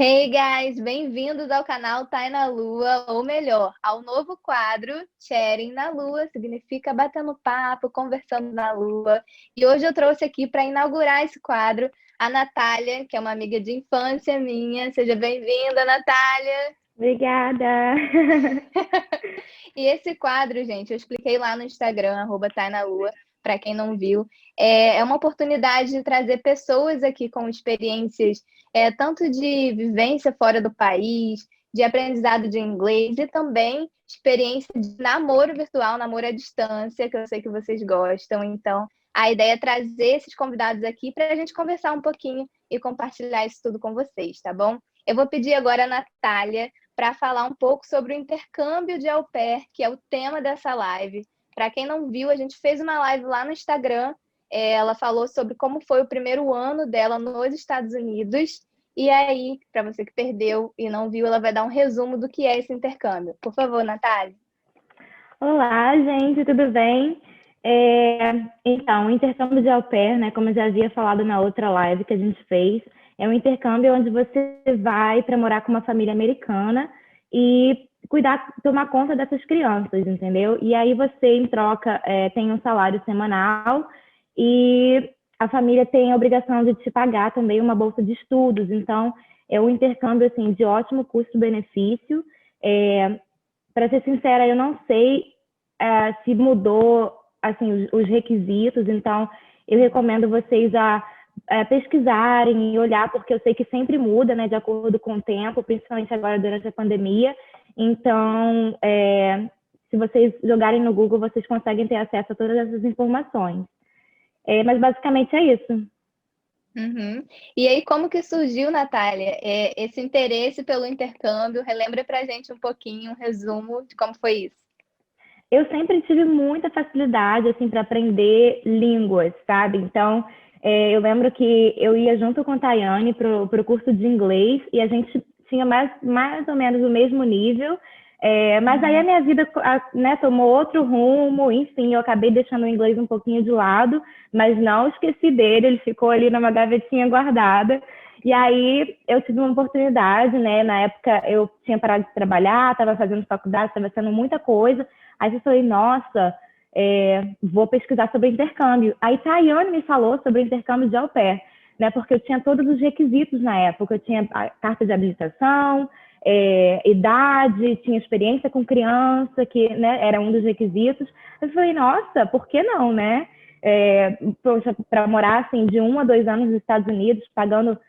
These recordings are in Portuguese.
Hey guys, bem-vindos ao canal Thay na Lua, ou melhor, ao novo quadro Sharing na Lua, significa batendo papo, conversando na Lua. E hoje eu trouxe aqui para inaugurar esse quadro a Natália, que é uma amiga de infância minha. Seja bem-vinda, Natália! Obrigada! E esse quadro, gente, eu expliquei lá no Instagram, @tainalua, para quem não viu. É uma oportunidade de trazer pessoas aqui com experiências, tanto de vivência fora do país, de aprendizado de inglês e também experiência de namoro virtual, namoro à distância, que eu sei que vocês gostam. Então, a ideia é trazer esses convidados aqui para a gente conversar um pouquinho e compartilhar isso tudo com vocês, tá bom? Eu vou pedir agora a Natália para falar um pouco sobre o intercâmbio de au pair, que é o tema dessa live. Para quem não viu, a gente fez uma live lá no Instagram. Ela falou sobre como foi o primeiro ano dela nos Estados Unidos. E aí, para você que perdeu e não viu, ela vai dar um resumo do que é esse intercâmbio. Por favor, Natália. Olá, gente, tudo bem? Então, o intercâmbio de au pair, né, como eu já havia falado na outra live que a gente fez, é um intercâmbio onde você vai para morar com uma família americana e tomar conta dessas crianças, entendeu? E aí você, em troca, tem um salário semanal e a família tem a obrigação de te pagar também uma bolsa de estudos. Então, é um intercâmbio, assim, de ótimo custo-benefício. Para ser sincera, eu não sei se mudou assim os requisitos, então eu recomendo vocês a pesquisarem e olhar, porque eu sei que sempre muda, né, de acordo com o tempo, principalmente agora durante a pandemia. Então, se vocês jogarem no Google, vocês conseguem ter acesso a todas essas informações. Mas basicamente é isso. Uhum. E aí, como que surgiu, Natália, esse interesse pelo intercâmbio? Relembra pra gente um pouquinho, um resumo de como foi isso. Eu sempre tive muita facilidade assim para aprender línguas, sabe? Então, eu lembro que eu ia junto com a Tayane para o curso de inglês e a gente tinha mais ou menos o mesmo nível. Mas aí a minha vida, né, tomou outro rumo, enfim, eu acabei deixando o inglês um pouquinho de lado, mas não esqueci dele, ele ficou ali numa gavetinha guardada. E aí eu tive uma oportunidade, né? Na época eu tinha parado de trabalhar, estava fazendo faculdade, estava fazendo muita coisa. Aí eu falei, nossa, vou pesquisar sobre intercâmbio. Aí Tayane me falou sobre o intercâmbio de au pair, né? Porque eu tinha todos os requisitos na época. Eu tinha a carta de habilitação, idade, tinha experiência com criança, que, né, era um dos requisitos. Eu falei, nossa, por que não, né? Para morar assim de 1 a 2 anos nos Estados Unidos, pagando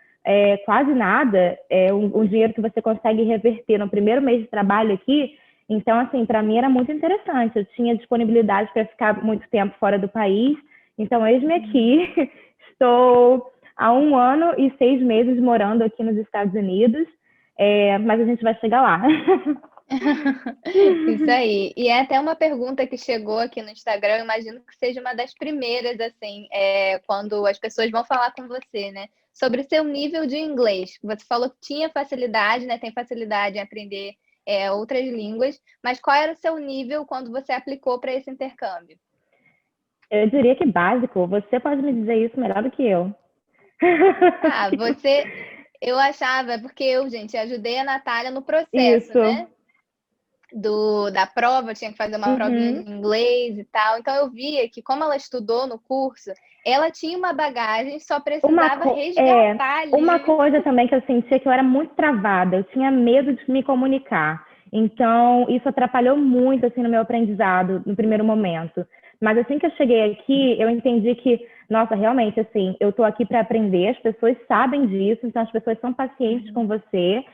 quase nada, um dinheiro que você consegue reverter no primeiro mês de trabalho aqui. Então, assim, para mim era muito interessante. Eu tinha disponibilidade para ficar muito tempo fora do país. Então, eis-me aqui. Estou há 1 ano e 6 meses morando aqui nos Estados Unidos, mas a gente vai chegar lá. Isso aí. E é até uma pergunta que chegou aqui no Instagram, eu imagino que seja uma das primeiras, assim, quando as pessoas vão falar com você, né? Sobre o seu nível de inglês. Você falou que tinha facilidade, né? Tem facilidade em aprender outras línguas, mas qual era o seu nível quando você aplicou para esse intercâmbio? Eu diria que básico. Você pode me dizer isso melhor do que eu. Ah, eu achava, porque eu, gente, ajudei a Natália no processo, Isso. né? Da prova, eu tinha que fazer uma provinha Uhum. de inglês e tal. Então eu via que, como ela estudou no curso, ela tinha uma bagagem, só precisava resgatar Uma ali. coisa também que eu sentia que eu era muito travada, eu tinha medo de me comunicar. Então, isso atrapalhou muito assim no meu aprendizado no primeiro momento. Mas assim que eu cheguei aqui, eu entendi que, nossa, realmente assim, eu estou aqui para aprender, as pessoas sabem disso, então as pessoas são pacientes com você.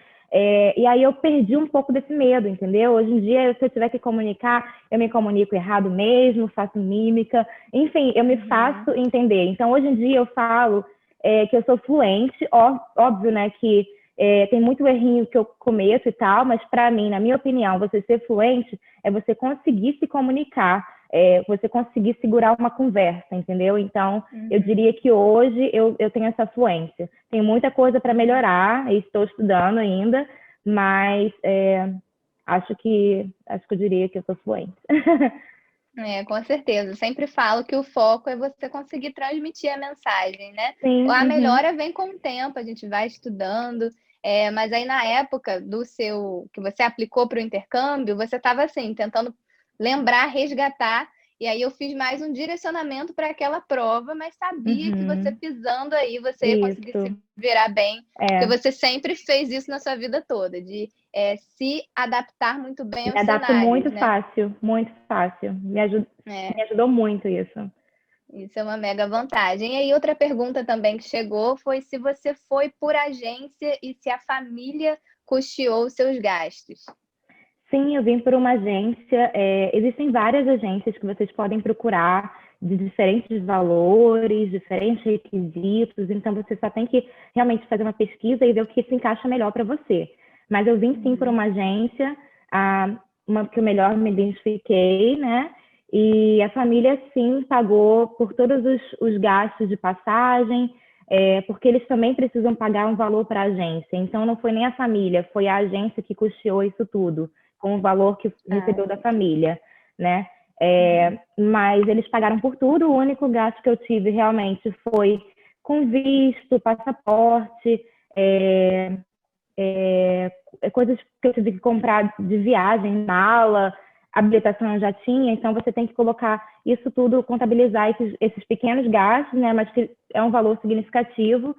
E aí eu perdi um pouco desse medo, entendeu? Hoje em dia, se eu tiver que comunicar, eu me comunico errado mesmo, faço mímica, enfim, eu me faço entender. Então, hoje em dia, eu falo que eu sou fluente, óbvio, né, que tem muito errinho que eu cometo e tal, mas para mim, na minha opinião, você ser fluente é você conseguir se comunicar, você conseguir segurar uma conversa, entendeu? Então, eu diria que hoje eu tenho essa fluência. Tem muita coisa para melhorar, e estou estudando ainda, mas acho que eu diria que eu sou fluente. Com certeza. Eu sempre falo que o foco é você conseguir transmitir a mensagem, né? Sim, A uhum. melhora vem com o tempo, a gente vai estudando. Mas aí na época do seu que você aplicou para o intercâmbio, você estava assim, tentando lembrar, resgatar, e aí eu fiz mais um direcionamento para aquela prova, mas sabia que você pisando aí, você ia conseguir Isso. se virar bem, porque É. você sempre fez isso na sua vida toda, de se adaptar muito bem Me aos adapto cenários, muito né? fácil, muito fácil. Me ajudou muito isso. Isso é uma mega vantagem. E aí, outra pergunta também que chegou foi se você foi por agência e se a família custeou os seus gastos. Sim, eu vim por uma agência. Existem várias agências que vocês podem procurar de diferentes valores, diferentes requisitos. Então, você só tem que realmente fazer uma pesquisa e ver o que se encaixa melhor para você. Mas eu vim sim por uma agência, uma que eu melhor me identifiquei, né? E a família, sim, pagou por todos os gastos de passagem, porque eles também precisam pagar um valor para a agência. Então, não foi nem a família, foi a agência que custeou isso tudo, com o valor que recebeu da família, né? Mas eles pagaram por tudo. O único gasto que eu tive realmente foi com visto, passaporte, coisas que eu tive que comprar de viagem, mala, habilitação eu já tinha, então você tem que colocar isso tudo, contabilizar esses pequenos gastos, né? Mas que é um valor significativo.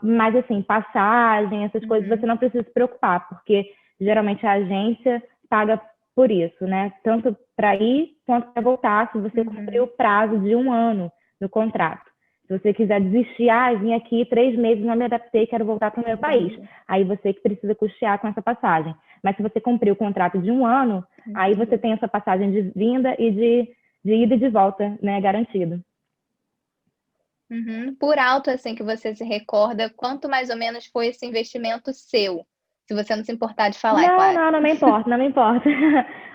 Mas assim, passagem, essas coisas você não precisa se preocupar, porque geralmente a agência paga por isso, né? Tanto para ir quanto para voltar, se você cumprir o prazo de 1 ano no contrato. Se você quiser desistir, vim aqui 3 meses, não me adaptei, quero voltar para o meu país. Aí você que precisa custear com essa passagem. Mas se você cumprir o contrato de 1 ano, aí você tem essa passagem de vinda e de ida e de volta, né, garantido. Por alto, assim, que você se recorda, quanto mais ou menos foi esse investimento seu? Se você não se importar de falar, é claro. Não me importa, não me importa.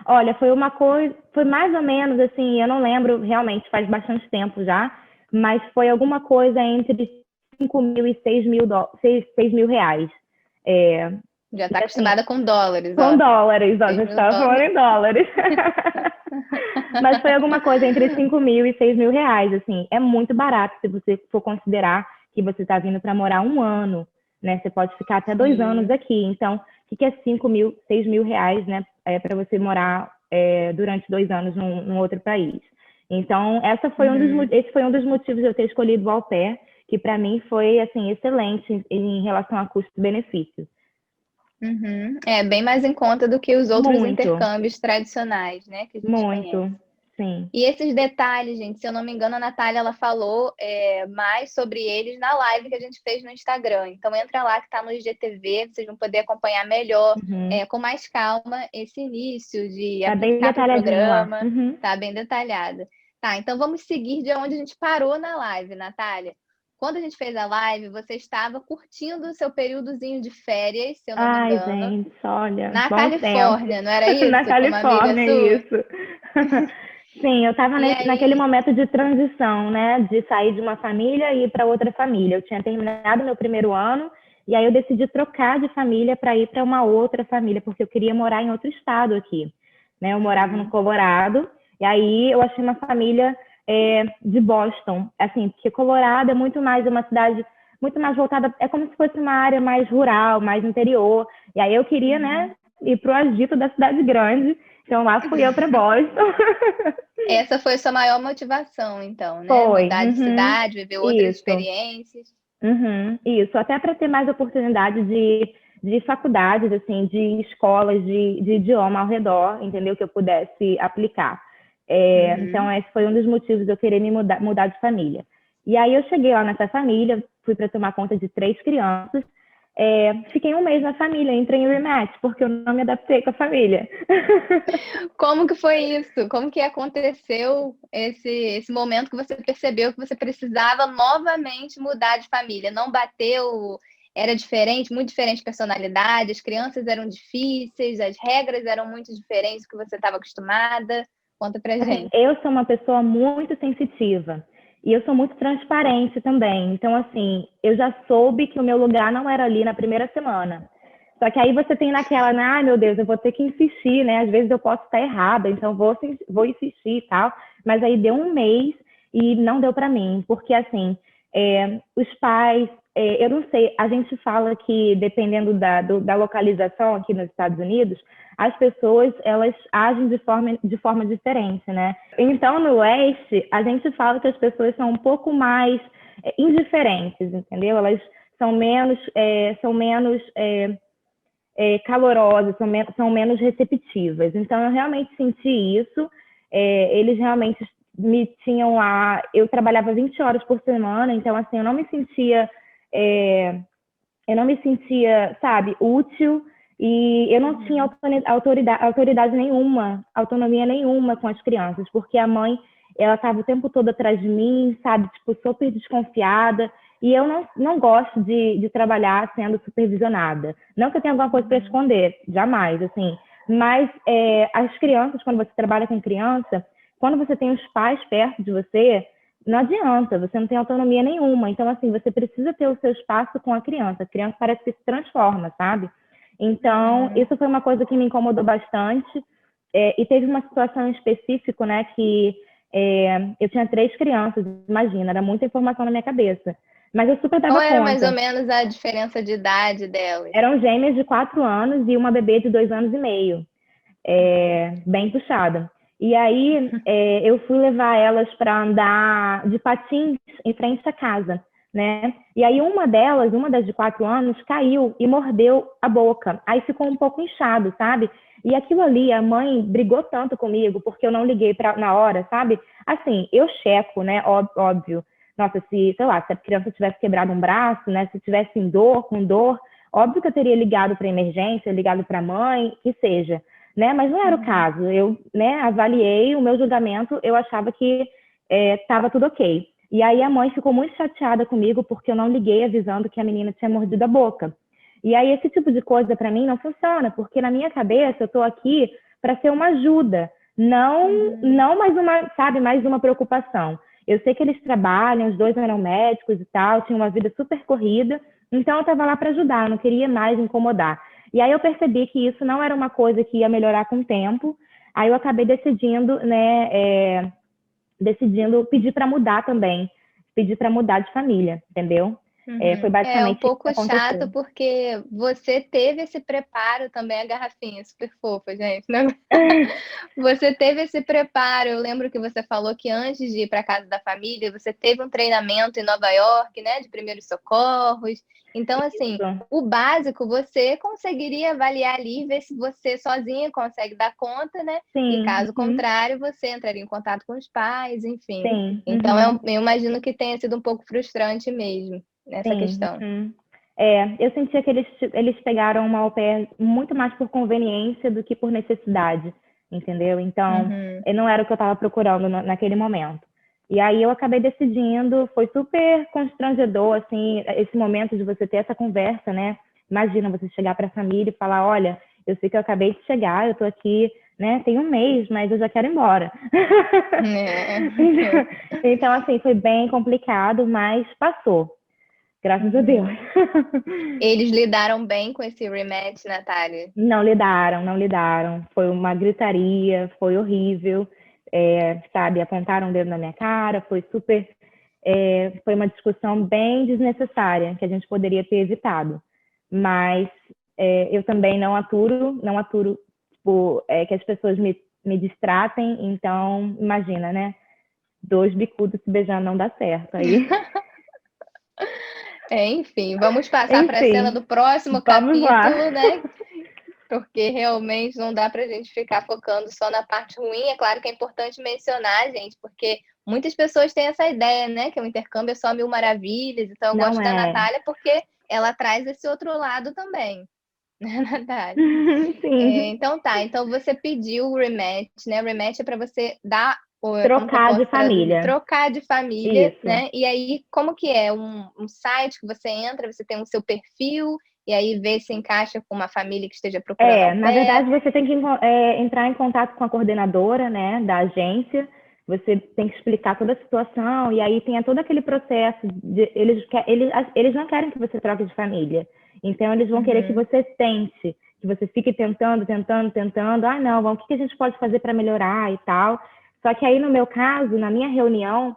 Olha, foi mais ou menos assim, eu não lembro realmente, faz bastante tempo já, mas foi alguma coisa entre 5 mil e 6 mil reais. Já está acostumada com dólares, com dólares, já estava falando em dólares. Mas foi alguma coisa entre 5 mil e 6 mil reais, assim. É muito barato se você for considerar que você está vindo para morar 1 ano, né? Você pode ficar até 2 anos aqui. Então, o que é 5 mil, 6 mil reais, né? Para você morar durante 2 anos num outro país. Então, esse foi um dos motivos de eu ter escolhido o au pair, que para mim foi, assim, excelente em relação a custo-benefício. É bem mais em conta do que os outros Muito. intercâmbios tradicionais, né? Que a gente conhece. Muito, sim. E esses detalhes, gente, se eu não me engano, a Natália ela falou mais sobre eles na live que a gente fez no Instagram. Então entra lá que está no IGTV, vocês vão poder acompanhar melhor, com mais calma, esse início de aplicar para o programa. Tá bem detalhada. Tá, então vamos seguir de onde a gente parou na live, Natália. Quando a gente fez a live, você estava curtindo o seu períodozinho de férias, se eu não me engano. Gente, olha, Na bom Califórnia, tempo. não era isso? Na Com uma amiga Califórnia, sua? isso. Sim, eu estava naquele momento de transição, né? De sair de uma família e ir para outra família. Eu tinha terminado meu primeiro ano e aí eu decidi trocar de família para ir para uma outra família, porque eu queria morar em outro estado aqui, né? Eu morava no Colorado e aí eu achei uma família de Boston, assim, porque Colorado é muito mais uma cidade muito mais voltada, é como se fosse uma área mais rural, mais interior. E aí eu queria, né, ir para o agito da cidade grande. Então lá fui eu para Boston. Essa foi a sua maior motivação, então, né? Foi. Mudar de cidade, viver outras Isso. experiências. Isso, até para ter mais oportunidade de faculdades, assim, de escolas de idioma ao redor, entendeu? Que eu pudesse aplicar. Então, esse foi um dos motivos de eu querer me mudar de família. E aí eu cheguei lá nessa família, fui para tomar conta de 3 crianças, fiquei 1 mês na família, entrei em rematch, porque eu não me adaptei com a família. Como que foi isso? Como que aconteceu esse momento que você percebeu que você precisava novamente mudar de família? Não bateu, era diferente, muito diferente de personalidade, as crianças eram difíceis, as regras eram muito diferentes do que você estava acostumada? Conta pra gente. Eu sou uma pessoa muito sensitiva. E eu sou muito transparente também. Então, assim, eu já soube que o meu lugar não era ali na primeira semana. Só que aí você tem naquela, né? Ai, meu Deus, eu vou ter que insistir, né? Às vezes eu posso estar errada, então vou insistir e tal. Mas aí deu 1 mês e não deu para mim. Porque, assim, os pais, eu não sei, a gente fala que dependendo da localização aqui nos Estados Unidos, as pessoas, elas agem de forma diferente, né? Então, no Oeste, a gente fala que as pessoas são um pouco mais indiferentes, entendeu? Elas são menos calorosas, são menos receptivas. Então, eu realmente senti isso. Eles realmente me tinham lá... Eu trabalhava 20 horas por semana, então, assim, eu não me sentia, sabe, útil, e eu não tinha autoridade nenhuma, autonomia nenhuma com as crianças, porque a mãe, ela estava o tempo todo atrás de mim, sabe, tipo, super desconfiada, e eu não gosto de trabalhar sendo supervisionada. Não que eu tenha alguma coisa para esconder, jamais, assim. Mas as crianças, quando você trabalha com criança, quando você tem os pais perto de você, não adianta, você não tem autonomia nenhuma. Então, assim, você precisa ter o seu espaço com a criança parece que se transforma, sabe? Então, isso foi uma coisa que me incomodou bastante. E teve uma situação em específico, né, que eu tinha 3 crianças, imagina, era muita informação na minha cabeça. Mas eu super Qual dava era mais ou conta. menos a diferença de idade delas? Eram gêmeas de 4 anos e uma bebê de 2 anos e meio. Bem puxada. E aí eu fui levar elas para andar de patins em frente à casa, né? E aí uma das de 4 anos, caiu e mordeu a boca. Aí ficou um pouco inchado, sabe? E aquilo ali, a mãe brigou tanto comigo porque eu não liguei na hora, sabe? Assim, eu checo, né? Óbvio. Nossa, sei lá, se a criança tivesse quebrado um braço, né? Se tivesse com dor, óbvio que eu teria ligado para emergência, ligado para a mãe, que seja. Né? Mas não era o caso. Eu, né, avaliei o meu julgamento, eu achava que estava tudo ok. E aí a mãe ficou muito chateada comigo porque eu não liguei avisando que a menina tinha mordido a boca. E aí esse tipo de coisa para mim não funciona, porque na minha cabeça eu estou aqui para ser uma ajuda, não mais uma preocupação. Eu sei que eles trabalham, os 2 eram médicos e tal, tinham uma vida super corrida, então eu estava lá para ajudar, eu não queria mais incomodar. E aí eu percebi que isso não era uma coisa que ia melhorar com o tempo. Aí eu acabei decidindo, né, pedir para mudar também, pedir para mudar de família, entendeu? Foi É um basicamente isso que pouco chato aconteceu. porque você teve esse preparo também, a garrafinha super fofa, gente, né? Você teve esse preparo. Eu lembro que você falou que antes de ir para casa da família, você teve um treinamento em Nova York, né, de primeiros socorros. Então, assim, Isso. o básico você conseguiria avaliar ali, ver se você sozinha consegue dar conta, né? E Sim, caso contrário, você entraria em contato com os pais, enfim. sim, Então, eu imagino que tenha sido um pouco frustrante mesmo nessa sim. questão. Eu sentia que eles pegaram uma au pair muito mais por conveniência do que por necessidade, entendeu? Então, Uhum. não era o que eu estava procurando naquele momento. E aí eu acabei decidindo, foi super constrangedor, assim, esse momento de você ter essa conversa, né? Imagina você chegar para a família e falar, olha, eu sei que eu acabei de chegar, eu estou aqui, né, tem um mês, mas eu já quero ir embora. É. Então, assim, foi bem complicado, mas passou. Graças a Deus. Uhum. Eles lidaram bem com esse rematch, Natália? Não lidaram, não lidaram. Foi uma gritaria, foi horrível, sabe? Apontaram o dedo na minha cara, foi uma discussão bem desnecessária, que a gente poderia ter evitado. Mas eu também não aturo tipo, que as pessoas me distratem, então, imagina, né? 2 bicudos se beijando não dá certo. Aí, Enfim, vamos passar para a cena enfim, do próximo vamos lá. capítulo, né? Porque realmente não dá para a gente ficar focando só na parte ruim. É claro que é importante mencionar, gente, porque muitas pessoas têm essa ideia, né? Que o intercâmbio é só mil maravilhas. Então, eu Não gosto da é. Natália porque ela traz esse outro lado também, né, Natália? Sim. Então tá, então você pediu o rematch, né? O rematch é para você dar, como que eu Trocar de posso traduzir? família. Trocar de família, Isso. né? E aí, como que é? Um site que você entra, você tem o seu perfil, e aí vê se encaixa com uma família que esteja procurando au Na pair. verdade, você tem que entrar em contato com a coordenadora, né, da agência. Você tem que explicar toda a situação e aí tem todo aquele processo de eles não querem que você troque de família. Então eles vão querer que Uhum. você tente, que você fique tentando, tentando, tentando. Ah, não, o que a gente pode fazer para melhorar e tal. Só que aí no meu caso, na minha reunião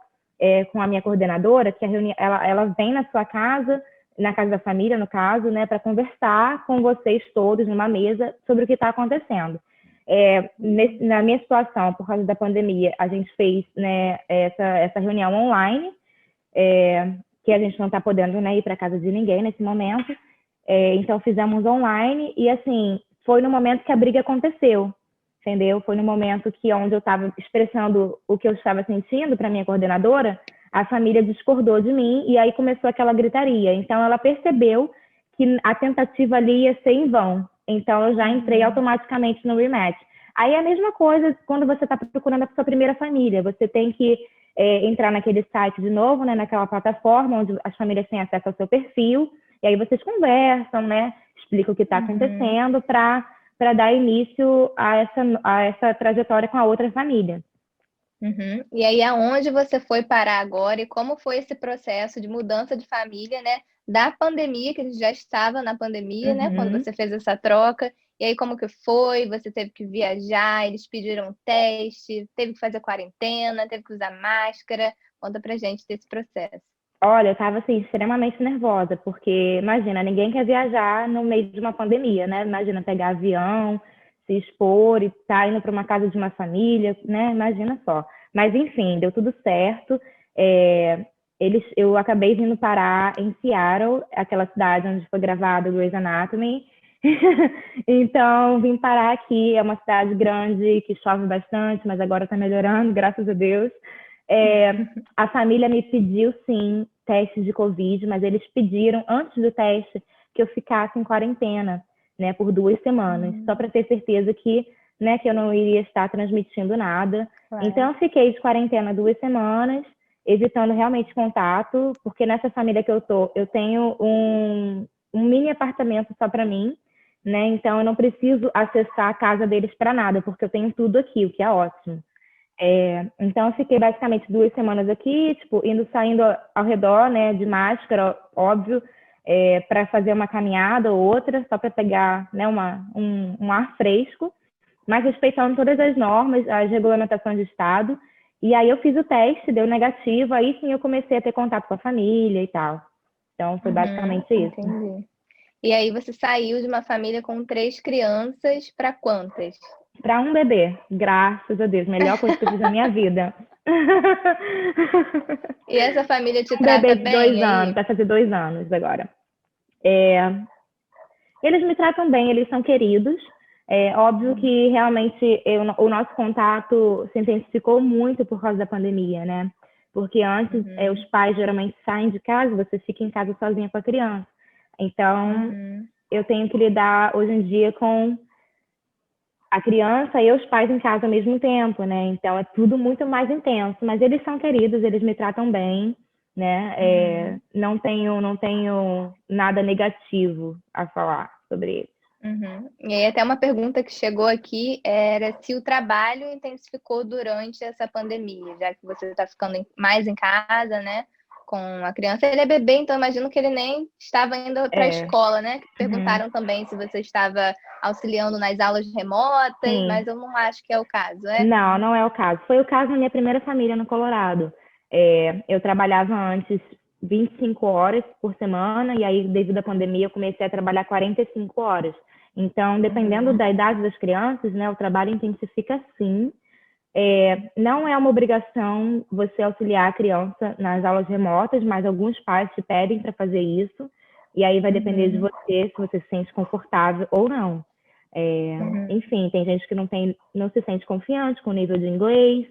com a minha coordenadora, que ela vem na sua casa, na casa da família, no caso, né, para conversar com vocês todos numa mesa sobre o que está acontecendo. Na minha situação, por causa da pandemia, a gente fez, né, essa reunião online, que a gente não está podendo, né, ir para casa de ninguém nesse momento. Então, fizemos online e, assim, foi no momento que a briga aconteceu, entendeu? Foi no momento que, onde eu estava expressando o que eu estava sentindo para minha coordenadora, a família discordou de mim e aí começou aquela gritaria. Então, ela percebeu que a tentativa ali ia ser em vão. Então, eu já entrei automaticamente no rematch. Aí é a mesma coisa quando você está procurando a sua primeira família. Você tem que entrar naquele site de novo, né, naquela plataforma onde as famílias têm acesso ao seu perfil. E aí vocês conversam, né? Explicam o que está acontecendo para dar início a essa trajetória com a outra família. E aí, aonde você foi parar agora e como foi esse processo de mudança de família, né? Da pandemia, que a gente já estava na pandemia, né? Quando você fez essa troca. E aí, como que foi? Você teve que viajar, eles pediram um teste, teve que fazer quarentena, teve que usar máscara. Conta pra gente desse processo. Olha, eu estava assim, extremamente nervosa, porque imagina, ninguém quer viajar no meio de uma pandemia, né? Imagina pegar avião, se expor e estar indo para uma casa de uma família, né? Imagina só. Mas enfim, deu tudo certo. Eu acabei vindo parar em Seattle, aquela cidade onde foi gravado Grey's Anatomy. Então, vim parar aqui. É uma cidade grande que chove bastante, mas agora está melhorando, graças a Deus. A família me pediu, sim, testes de Covid, mas eles pediram, antes do teste, que eu ficasse em quarentena, né, por 2 semanas, só para ter certeza que, né, que eu não iria estar transmitindo nada. Claro. Então, eu fiquei de quarentena 2 semanas, evitando realmente contato, porque nessa família que eu tô, eu tenho um mini apartamento só para mim, né, então eu não preciso acessar a casa deles para nada, porque eu tenho tudo aqui, o que é ótimo. Então, eu fiquei basicamente 2 semanas aqui, tipo, saindo ao redor, né, de máscara, óbvio, para fazer uma caminhada ou outra, só para pegar, né, um ar fresco, mas respeitando todas as normas, as regulamentações do Estado. E aí eu fiz o teste, deu negativo, aí sim eu comecei a ter contato com a família e tal. Então, foi basicamente isso. Entendi. E aí você saiu de uma família com 3 crianças para quantas? Para um bebê, graças a Deus, melhor coisa que eu fiz na minha vida. E essa família te um trata bebê de bem 2 anos, vai fazer 2 anos agora. Eles me tratam bem, eles são queridos. Óbvio que realmente o nosso contato se intensificou muito por causa da pandemia, né? Porque antes os pais geralmente saem de casa, você fica em casa sozinha com a criança. Então, eu tenho que lidar hoje em dia com a criança e os pais em casa ao mesmo tempo, né? Então, é tudo muito mais intenso. Mas eles são queridos, eles me tratam bem, né? Não tenho nada negativo a falar sobre eles. E aí, até uma pergunta que chegou aqui era se o trabalho intensificou durante essa pandemia, já que você está ficando mais em casa, né? Com a criança. Ele é bebê, então imagino que ele nem estava indo para a escola, né? Perguntaram também se você estava auxiliando nas aulas remotas, sim, mas eu não acho que é o caso, né? Não, não é o caso. Foi o caso na minha primeira família no Colorado. Eu trabalhava antes 25 horas por semana, e aí, devido à pandemia, eu comecei a trabalhar 45 horas. Então, dependendo da idade das crianças, né, o trabalho intensifica sim. Não é uma obrigação você auxiliar a criança nas aulas remotas, mas alguns pais te pedem para fazer isso, e aí vai depender de você, se você se sente confortável ou não. Enfim, tem gente que não se sente confiante com o nível de inglês,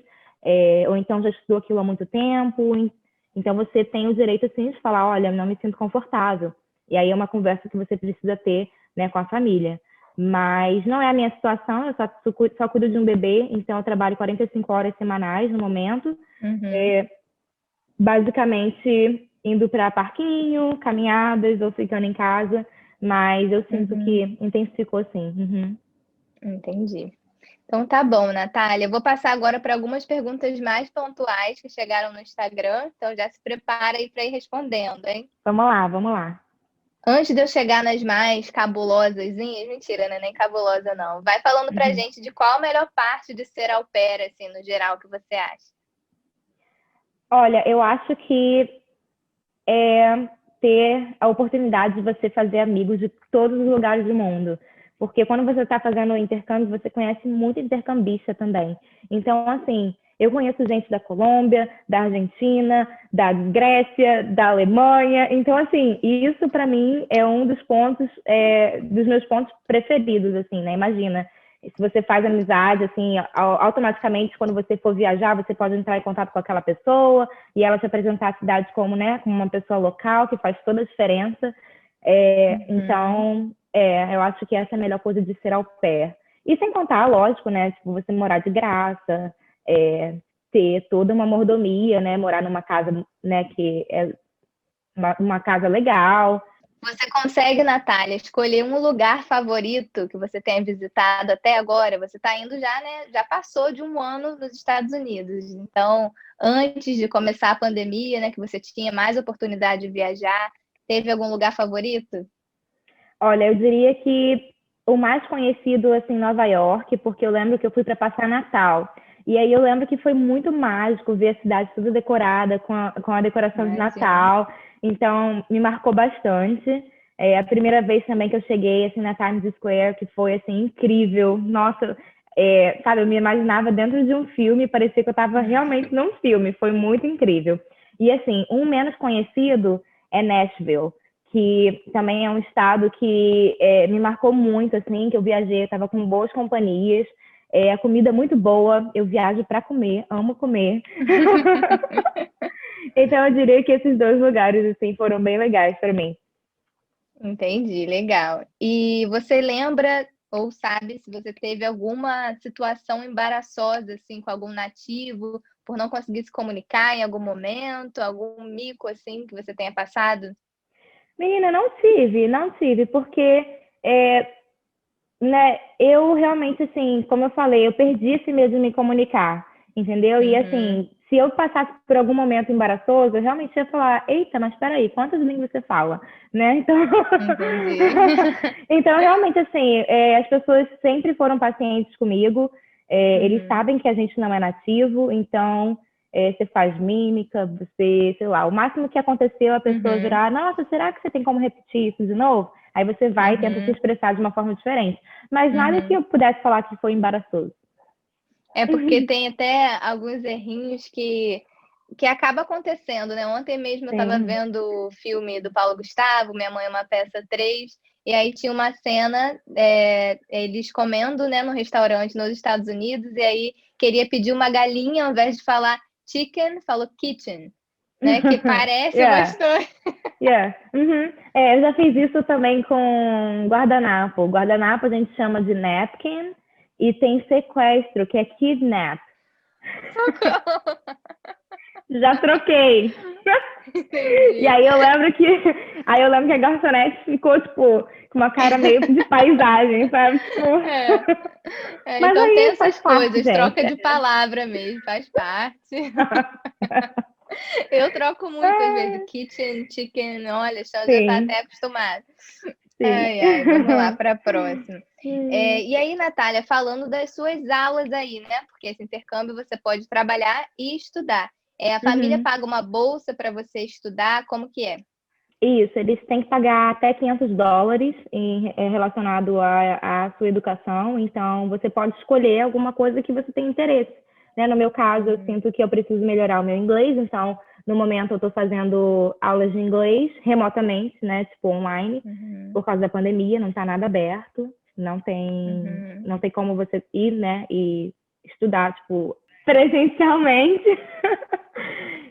ou então já estudou aquilo há muito tempo, então você tem o direito, assim, de falar, olha, não me sinto confortável. E aí é uma conversa que você precisa ter, né, com a família. Mas não é a minha situação, eu só cuido de um bebê, então eu trabalho 45 horas semanais no momento, basicamente indo para parquinho, caminhadas ou ficando em casa, mas eu sinto que intensificou sim. Entendi. Então tá bom, Natália. Eu vou passar agora para algumas perguntas mais pontuais que chegaram no Instagram, então já se prepara aí para ir respondendo, hein? Vamos lá. Antes de eu chegar nas mais cabulosas, mentira, né? Nem cabulosa, não. Vai falando pra gente de qual a melhor parte de ser au pair, assim, no geral, que você acha. Olha, eu acho que ter a oportunidade de você fazer amigos de todos os lugares do mundo. Porque quando você está fazendo o intercâmbio, você conhece muito intercambista também. Então, assim, eu conheço gente da Colômbia, da Argentina, da Grécia, da Alemanha. Então, assim, isso para mim é um dos pontos, dos meus pontos preferidos, assim, né? Imagina, se você faz amizade, assim, automaticamente, quando você for viajar, você pode entrar em contato com aquela pessoa e ela te apresentar a cidade como, né, como uma pessoa local, que faz toda a diferença. Então, eu acho que essa é a melhor coisa de ser au pair. E sem contar, lógico, né, tipo, você morar de graça, ter toda uma mordomia, né, morar numa casa, né, que é uma casa legal. Você consegue, Natália, escolher um lugar favorito que você tenha visitado até agora? Você está indo já, né? Já passou de um ano nos Estados Unidos. Então, antes de começar a pandemia, né, que você tinha mais oportunidade de viajar, teve algum lugar favorito? Olha, eu diria que o mais conhecido, assim, Nova York, porque eu lembro que eu fui para passar Natal. E aí eu lembro que foi muito mágico ver a cidade toda decorada com a decoração de Imagina. Natal. Então, me marcou bastante. A primeira vez também que eu cheguei, assim, na Times Square, que foi, assim, incrível. Nossa, sabe, eu me imaginava dentro de um filme, parecia que eu estava realmente num filme. Foi muito incrível. E, assim, um menos conhecido é Nashville, que também é um estado que me marcou muito, assim, que eu viajei, estava com boas companhias, a comida muito boa, eu viajo para comer, amo comer. Então eu diria que esses dois lugares, assim, foram bem legais para mim. Entendi, legal. E você lembra ou sabe se você teve alguma situação embaraçosa, assim, com algum nativo, por não conseguir se comunicar em algum momento, algum mico, assim, que você tenha passado? Menina, não tive, porque né, eu realmente, assim, como eu falei, eu perdi esse medo de me comunicar, entendeu? E, Uhum, assim, se eu passasse por algum momento embaraçoso, eu realmente ia falar, eita, mas peraí, quantas línguas você fala? Né? Então, entendi. então realmente, assim, as pessoas sempre foram pacientes comigo, eles Uhum, sabem que a gente não é nativo, então você faz mímica, você, sei lá, o máximo que aconteceu é a pessoa uhum, virar, nossa, será que você tem como repetir isso de novo? Aí você vai e tenta se uhum, expressar de uma forma diferente. Mas nada que uhum. eu pudesse falar que foi embaraçoso. É porque tem até alguns errinhos que acaba acontecendo, né? Ontem mesmo eu estava Sim. vendo o filme do Paulo Gustavo, Minha Mãe é uma Peça 3, e aí tinha uma cena, eles comendo, né, no restaurante nos Estados Unidos, e aí queria pedir uma galinha, ao invés de falar chicken, falou kitchen, né? Que parece Yeah, bastante. yeah. Uhum. Eu já fiz isso também com guardanapo. Guardanapo a gente chama de napkin e tem sequestro, que é kidnap. Socorro! Já troquei. E Entendi. aí eu lembro que a garçonete ficou, tipo, com uma cara meio de paisagem, sabe? Tipo... É. Mas Então tem aí faz essas parte, coisas, gente. troca de palavra mesmo, faz parte. Eu troco muito às vezes, Ah, kitchen, chicken, olha, já tá sim, até acostumado. sim. Ai, ai, vamos lá para a próxima. Hum, E aí, Natália, falando das suas aulas aí, né? Porque esse intercâmbio você pode trabalhar e estudar. A família uhum. paga uma bolsa para você estudar, como que é? Isso, eles têm que pagar até US$ 500 relacionado à sua educação, então você pode escolher alguma coisa que você tem interesse. Né? No meu caso, eu Uhum, sinto que eu preciso melhorar o meu inglês, então no momento eu estou fazendo aulas de inglês remotamente, né? Tipo online, uhum, por causa da pandemia, não está nada aberto, não tem, uhum. não tem como você ir, né? E estudar, tipo, presencialmente.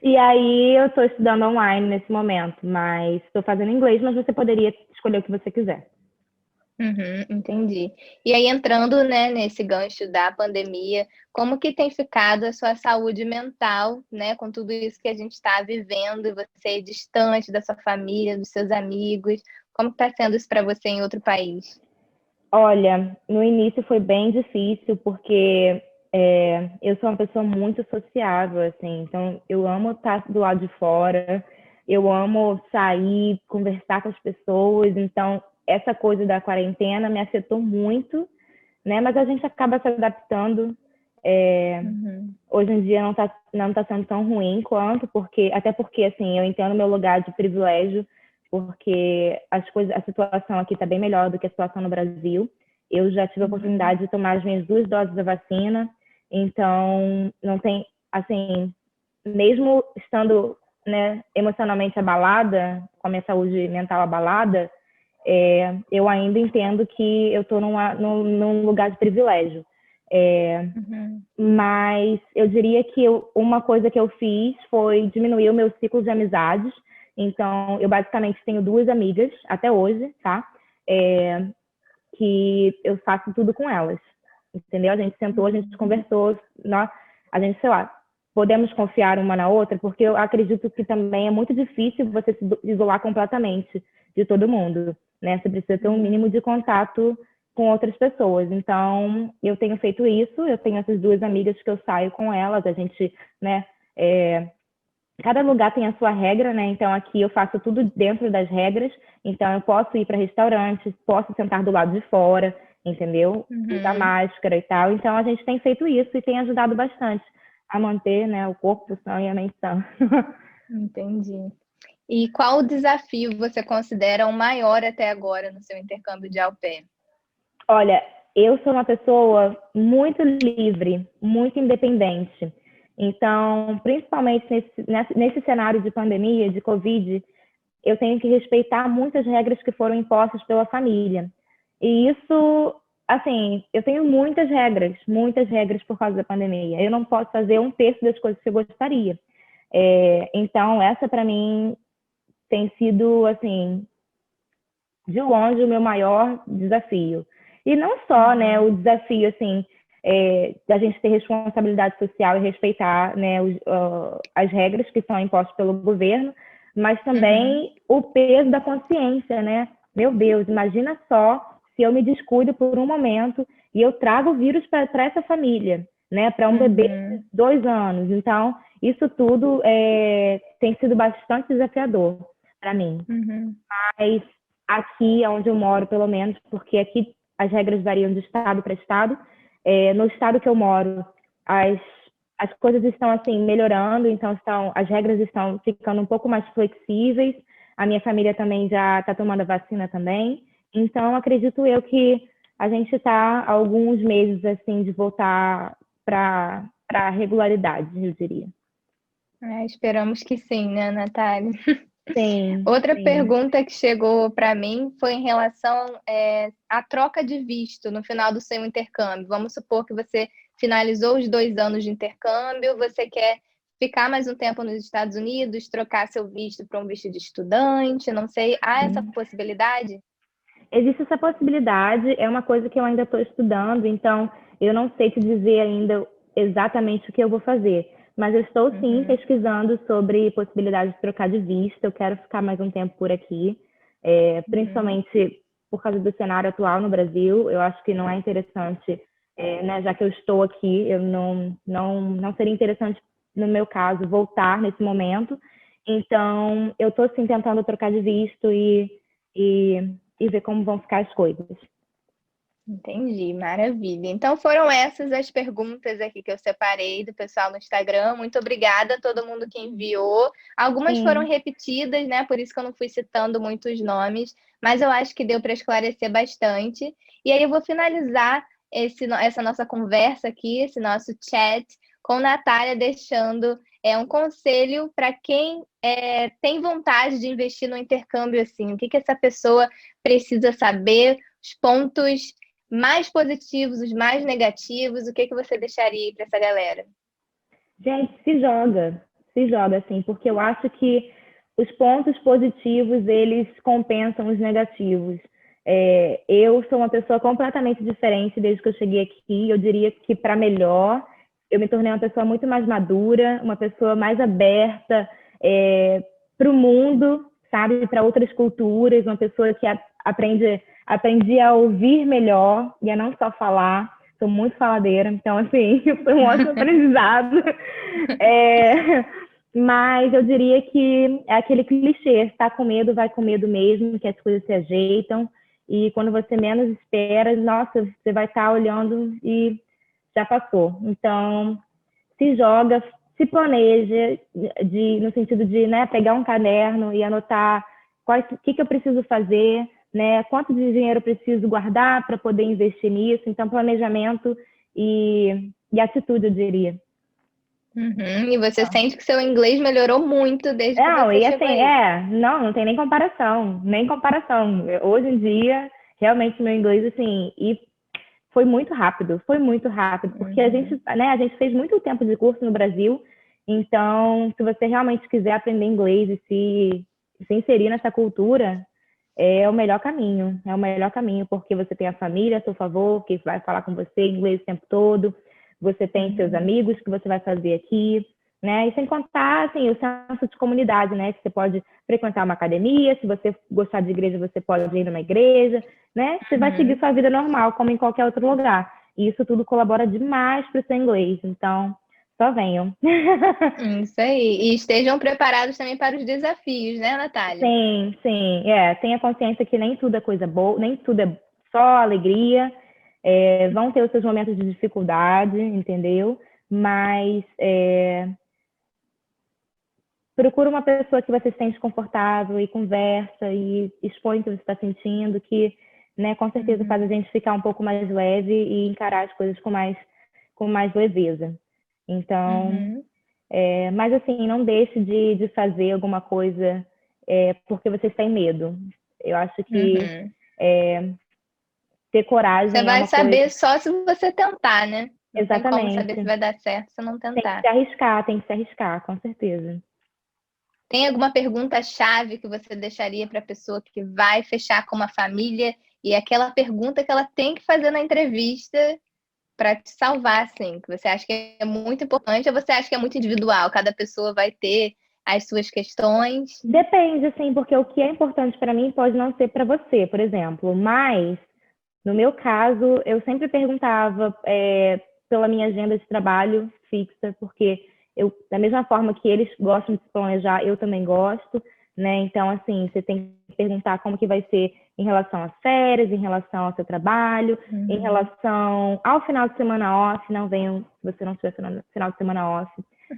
E aí eu estou estudando online nesse momento, mas estou fazendo inglês, mas você poderia escolher o que você quiser. Uhum, entendi. E aí entrando, né, nesse gancho da pandemia, como que tem ficado a sua saúde mental, né, com tudo isso que a gente está vivendo, e você distante da sua família, dos seus amigos, como está sendo isso para você em outro país? Olha, no início foi bem difícil, porque eu sou uma pessoa muito sociável, assim, então eu amo estar do lado de fora, eu amo sair, conversar com as pessoas, então essa coisa da quarentena me afetou muito, né? Mas a gente acaba se adaptando. É, Uhum, hoje em dia não tá sendo tão ruim quanto, porque, até porque, assim, eu entendo meu lugar de privilégio porque a situação aqui está bem melhor do que a situação no Brasil. Eu já tive a oportunidade de tomar as minhas 2 doses da vacina, então não tem, assim, mesmo estando, né, emocionalmente abalada, com a minha saúde mental abalada, eu ainda entendo que eu estou num lugar de privilégio. Mas eu diria que uma coisa que eu fiz foi diminuir o meu ciclo de amizades. Então, eu basicamente tenho 2 amigas até hoje, tá? Que eu faço tudo com elas, entendeu? A gente sentou, a gente conversou, a gente, sei lá, podemos confiar uma na outra, porque eu acredito que também é muito difícil você se isolar completamente de todo mundo, né? Você precisa ter um mínimo de contato com outras pessoas. Então, eu tenho feito isso, eu tenho essas 2 amigas que eu saio com elas, a gente, né, cada lugar tem a sua regra, né? Então, aqui eu faço tudo dentro das regras. Então, eu posso ir para restaurantes, posso sentar do lado de fora, entendeu? Usar máscara e tal. Então, a gente tem feito isso e tem ajudado bastante a manter, né, o corpo são e a mente sã. Entendi. E qual desafio você considera o maior até agora no seu intercâmbio de au pair? Olha, eu sou uma pessoa muito livre, muito independente. Então, principalmente nesse cenário de pandemia, de Covid, eu tenho que respeitar muitas regras que foram impostas pela família. E isso, assim, eu tenho muitas regras por causa da pandemia. Eu não posso fazer 1/3 das coisas que eu gostaria. Então, essa para mim tem sido, assim, de longe o meu maior desafio. E não só, né, o desafio, assim, da gente ter responsabilidade social e respeitar, né, as regras que são impostas pelo governo, mas também o peso da consciência, né? Meu Deus, imagina só se eu me descuido por um momento e eu trago o vírus para essa família, né? Para um bebê de 2 anos. Então, isso tudo tem sido bastante desafiador para mim. Mas aqui onde eu moro, pelo menos, porque aqui as regras variam de estado para estado. No estado que eu moro, as coisas estão assim melhorando, então as regras estão ficando um pouco mais flexíveis. A minha família também já está tomando a vacina também. Então, acredito eu que a gente está há alguns meses assim de voltar para a regularidade, eu diria. Esperamos que sim, né, Natália? Sim. Outra sim. pergunta que chegou para mim foi em relação à troca de visto no final do seu intercâmbio. Vamos supor que você finalizou os 2 anos de intercâmbio, você quer ficar mais um tempo nos Estados Unidos, trocar seu visto para um visto de estudante, não sei. Há essa possibilidade? Existe essa possibilidade, é uma coisa que eu ainda estou estudando, então eu não sei te dizer ainda exatamente o que eu vou fazer. Mas eu estou, sim, pesquisando sobre possibilidade de trocar de visto. Eu quero ficar mais um tempo por aqui, principalmente por causa do cenário atual no Brasil. Eu acho que não é interessante, né, já que eu estou aqui, eu não seria interessante, no meu caso, voltar nesse momento. Então, eu estou, sim, tentando trocar de visto e ver como vão ficar as coisas. Entendi, maravilha. Então foram essas as perguntas aqui que eu separei do pessoal no Instagram. Muito obrigada a todo mundo que enviou. Algumas foram repetidas, né? Por isso que eu não fui citando muitos nomes, mas eu acho que deu para esclarecer bastante. E aí eu vou finalizar essa nossa conversa aqui, esse nosso chat, com Natália deixando um conselho para quem tem vontade de investir no intercâmbio assim. O que essa pessoa precisa saber, os pontos mais positivos, os mais negativos, o que você deixaria para essa galera? Gente, se joga, assim, porque eu acho que os pontos positivos, eles compensam os negativos. Eu sou uma pessoa completamente diferente desde que eu cheguei aqui, eu diria que para melhor, eu me tornei uma pessoa muito mais madura, uma pessoa mais aberta para o mundo, sabe, para outras culturas, uma pessoa que aprendi a ouvir melhor e a não só falar. Sou muito faladeira, então, assim, foi um ótimo aprendizado. Mas eu diria que é aquele clichê: está com medo, vai com medo mesmo, que as coisas se ajeitam. E quando você menos espera, nossa, você vai estar olhando e já passou. Então, se joga, se planeja, no sentido de, né, pegar um caderno e anotar o que eu preciso fazer, né? Quanto de dinheiro eu preciso guardar para poder investir nisso. Então, planejamento e atitude, eu diria. Uhum. E você sente que seu inglês melhorou muito desde que Não, você e chegou assim, aí. não tem nem comparação, nem comparação. Hoje em dia, realmente, meu inglês, assim, e foi muito rápido, porque Uhum. a gente fez muito tempo de curso no Brasil, então, se você realmente quiser aprender inglês e se inserir nessa cultura, é o melhor caminho, porque você tem a família a seu favor, que vai falar com você em inglês o tempo todo, você tem seus Uhum. amigos que você vai fazer aqui, né? E sem contar, assim, o senso de comunidade, né? Que você pode frequentar uma academia, se você gostar de igreja, você pode ir numa igreja, né? Você vai seguir Uhum. sua vida normal, como em qualquer outro lugar. E isso tudo colabora demais para o seu inglês. Então, só venham. Isso aí. E estejam preparados também para os desafios, né, Natália? Sim, sim. Tenha consciência que nem tudo é coisa boa, nem tudo é só alegria. Vão ter os seus momentos de dificuldade, entendeu? Mas procura uma pessoa que você se sente confortável e conversa e expõe o que você está sentindo, que, né, com certeza faz a Uhum. gente ficar um pouco mais leve e encarar as coisas com mais leveza. Então, Uhum. mas assim, não deixe de fazer alguma coisa porque você tem medo. Eu acho que Uhum. ter Você coragem é vai uma coisa. saber só se você tentar, né? Não tem como saber se Exatamente. vai dar certo se não tentar. Tem que se arriscar, com certeza. Tem alguma pergunta-chave que você deixaria para a pessoa que vai fechar com uma família e aquela pergunta que ela tem que fazer na entrevista para te salvar, assim, que você acha que é muito importante ou você acha que é muito individual? Cada pessoa vai ter as suas questões. Depende, assim, porque o que é importante para mim pode não ser para você, por exemplo. Mas, no meu caso, eu sempre perguntava pela minha agenda de trabalho fixa, porque da mesma forma que eles gostam de se planejar, eu também gosto, né? Então, assim, você tem que perguntar como que vai ser em relação às férias, em relação ao seu trabalho, em Uhum. relação ao final de semana off. Não venham se você não tiver final de semana off.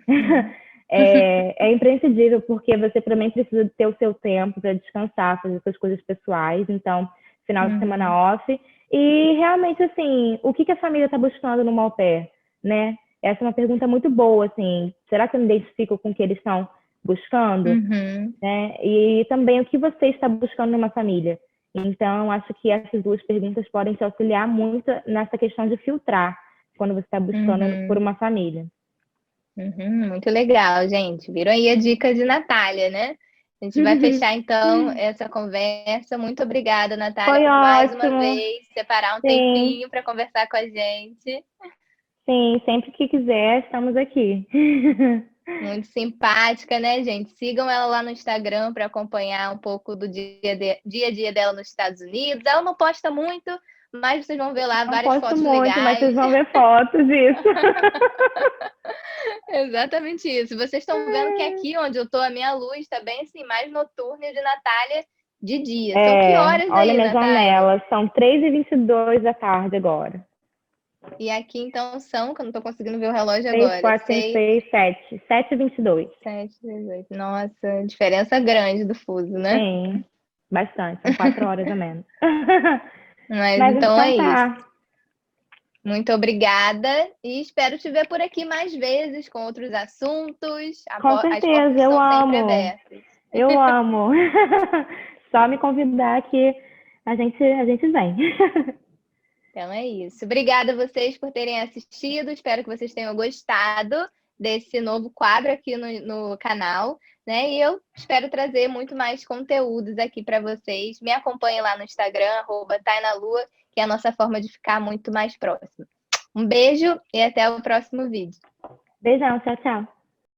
Uhum. É imprescindível, porque você também precisa ter o seu tempo para descansar, fazer suas coisas pessoais. Então, final de semana Uhum. off. E realmente, assim, o que a família está buscando no au pair, né? Essa é uma pergunta muito boa, assim. Será que eu me identifico com o que eles estão buscando? Uhum. Né? E também o que você está buscando numa família. Então, acho que essas duas perguntas podem te auxiliar muito nessa questão de filtrar quando você está buscando por Uhum. uma família. Uhum. Muito legal, gente. Viram aí a dica de Natália, né? A gente vai fechar então essa conversa. Muito obrigada, Natália, Foi por mais uma ótimo. vez separar um Sim, tempinho para conversar com a gente. sim, sempre que quiser, estamos aqui. Muito simpática, né, gente? Sigam ela lá no Instagram para acompanhar um pouco do dia a dia dela nos Estados Unidos. Ela não posta muito, mas vocês vão ver lá Não várias posto fotos muito, mas vocês legais. vão ver fotos disso. Exatamente isso. Vocês estão vendo que aqui onde eu tô, a minha luz está bem assim, mais noturna e de Natália de dia. São que horas Olha aí, minha Natália? janela, são 3h22 da tarde agora. E aqui então são, que eu não tô conseguindo ver o relógio 3, agora, 4, 5, 6, 6, 7. 7h22. 7, 18. Nossa, diferença grande do fuso, né? Sim, bastante, são 4 horas a menos. Mas Mas então é então isso. tá, Muito obrigada e espero te ver por aqui mais vezes com outros assuntos. com As certeza, portas eu estão sempre amo. abertas. Eu amo. Só me convidar que a gente vem. Então é isso. Obrigada a vocês por terem assistido. Espero que vocês tenham gostado desse novo quadro aqui no canal, né? E eu espero trazer muito mais conteúdos aqui para vocês. Me acompanhem lá no Instagram, @tainalua, que é a nossa forma de ficar muito mais próximo. Um beijo e até o próximo vídeo. Beijão, tchau, tchau.